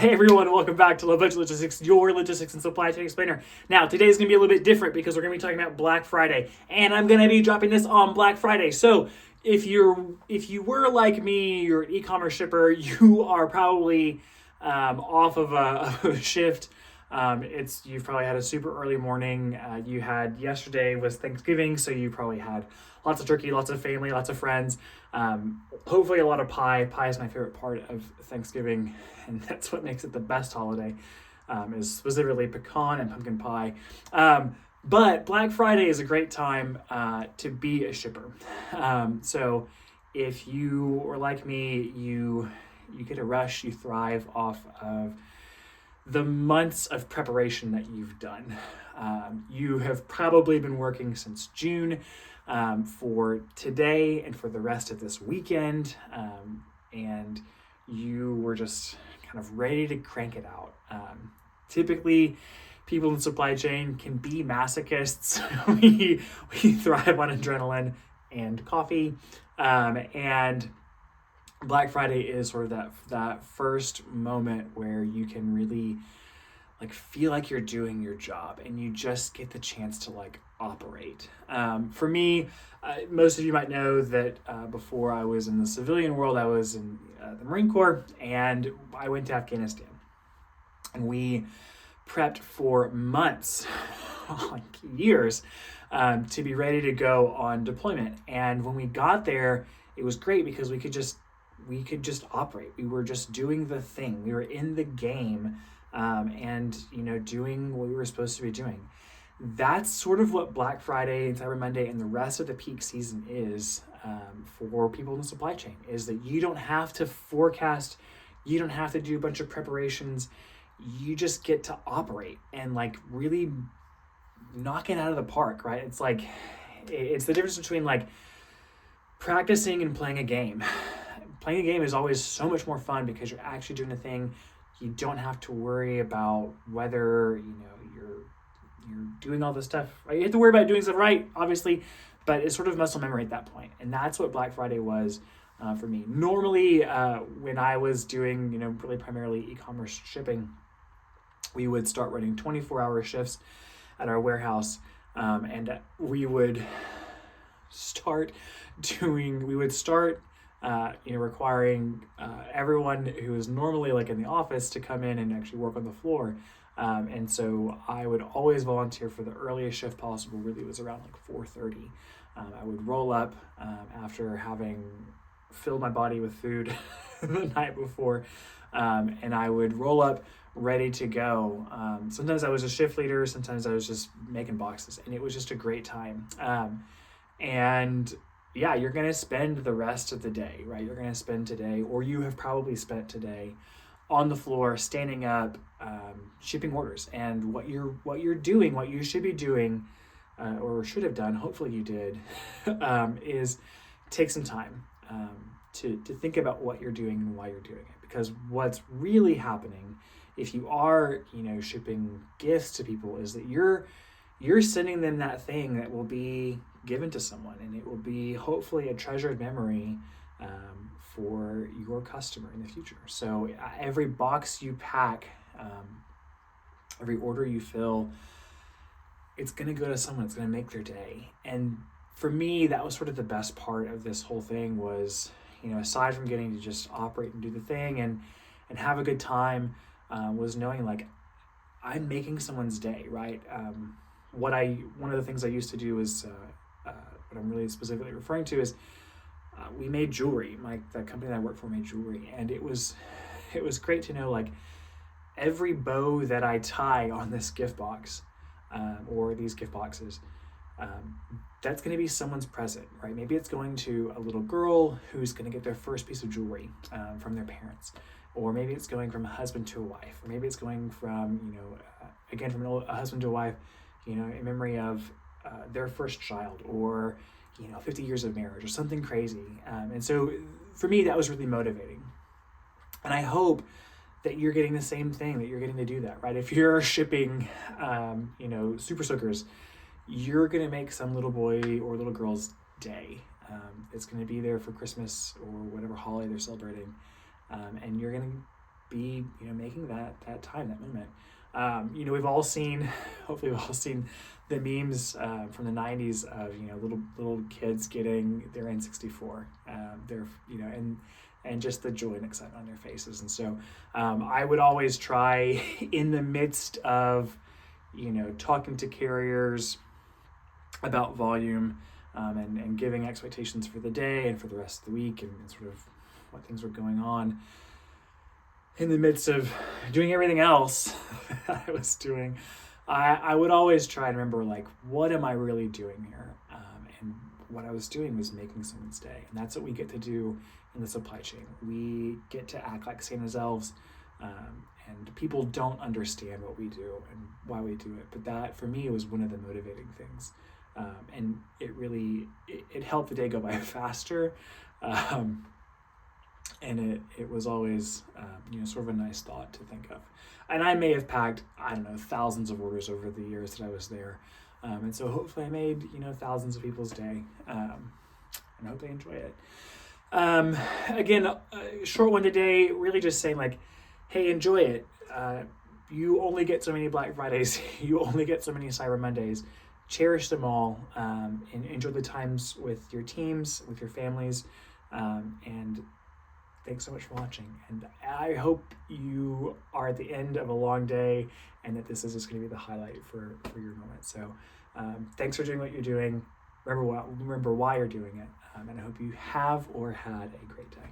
Hey everyone, welcome back to Low Budget Logistics, your logistics and supply chain explainer. Now, today's gonna be a little bit different because we're gonna be talking about Black Friday, and I'm gonna be dropping this on Black Friday. So, if you were like me, you're an e-commerce shipper, you are probably off of a shift. You've probably had a super early morning. You had yesterday was Thanksgiving, so you probably had lots of turkey, lots of family, lots of friends. Hopefully a lot of pie. Pie is my favorite part of Thanksgiving, and that's what makes it the best holiday, is specifically pecan and pumpkin pie. But Black Friday is a great time to be a shipper. So if you are like me, you get a rush, you thrive off of the months of preparation that you've done. You have probably been working since June for today and for the rest of this weekend, and you were just kind of ready to crank it out. Typically, people in supply chain can be masochists. we thrive on adrenaline and coffee, and Black Friday is sort of that first moment where you can really feel like you're doing your job and you just get the chance to operate. For me, most of you might know that before I was in the civilian world, I was in the Marine Corps, and I went to Afghanistan, and we prepped for months, years, to be ready to go on deployment. And when we got there, it was great because we could just operate. We were just doing the thing. We were in the game, and doing what we were supposed to be doing. That's sort of what Black Friday and Cyber Monday and the rest of the peak season is, for people in the supply chain, is that you don't have to forecast, you don't have to do a bunch of preparations, you just get to operate and really knock it out of the park, right? It's the difference between practicing and playing a game. Playing a game is always so much more fun because you're actually doing a thing. You don't have to worry about whether you're doing all this stuff right. You have to worry about doing stuff right, obviously, but it's sort of muscle memory at that point. And that's what Black Friday was for me. Normally, when I was doing really primarily e-commerce shipping, we would start running 24-hour shifts at our warehouse, and we would start requiring everyone who is normally in the office to come in and actually work on the floor. And so I would always volunteer for the earliest shift possible. Really, it was around 4:30. I would roll up after having filled my body with food the night before, and I would roll up ready to go. Sometimes I was a shift leader, sometimes I was just making boxes, and it was just a great time. And yeah, you're going to spend the rest of the day, right? You're going to spend today, or you have probably spent today on the floor, standing up, shipping orders. And what you're doing, what you should be doing, or should have done, hopefully you did, is take some time to think about what you're doing and why you're doing it. Because what's really happening, if you are, shipping gifts to people, is that you're sending them that thing that will be given to someone, and it will be hopefully a treasured memory for your customer in the future. So every box you pack, every order you fill, it's going to go to someone. It's going to make their day. And for me, that was sort of the best part of this whole thing was, aside from getting to just operate and do the thing and have a good time, was knowing I'm making someone's day, right? One of the things I used to do is, what I'm really specifically referring to is, we made jewelry. The company that I worked for made jewelry, and it was great to know every bow that I tie on this gift box, or these gift boxes, that's going to be someone's present, right? Maybe it's going to a little girl who's going to get their first piece of jewelry from their parents, or maybe it's going from a husband to a wife, or maybe it's going from a husband to a wife, in memory of their first child, or 50 years of marriage, or something crazy. And so for me, that was really motivating. And I hope that you're getting the same thing, that you're getting to do that, right? If you're shipping, super soakers, you're going to make some little boy or little girl's day. It's going to be there for Christmas or whatever holiday they're celebrating. And you're going to be, making that time, that moment. We've all seen, hopefully we've all seen the memes from the 90s of, little kids getting their N64, and just the joy and excitement on their faces. And so I would always try in the midst of, talking to carriers about volume, and giving expectations for the day and for the rest of the week, and sort of what things were going on, in the midst of doing everything else I was doing, I would always try and remember, like, what am I really doing here? And what I was doing was making someone's day. And that's what we get to do in the supply chain. We get to act like Santa's elves, and people don't understand what we do and why we do it. But that, for me, was one of the motivating things. And it really, it helped the day go by faster. And it was always, sort of a nice thought to think of. And I may have packed, I don't know, thousands of orders over the years that I was there. And so hopefully I made, thousands of people's day. And I hope they enjoy it. Again, short one today, really just saying, like, hey, enjoy it. You only get so many Black Fridays. You only get so many Cyber Mondays. Cherish them all, and enjoy the times with your teams, with your families, and thanks so much for watching. And I hope you are at the end of a long day and that this is just going to be the highlight for your moment. So thanks for doing what you're doing. Remember why you're doing it. And I hope you have or had a great day.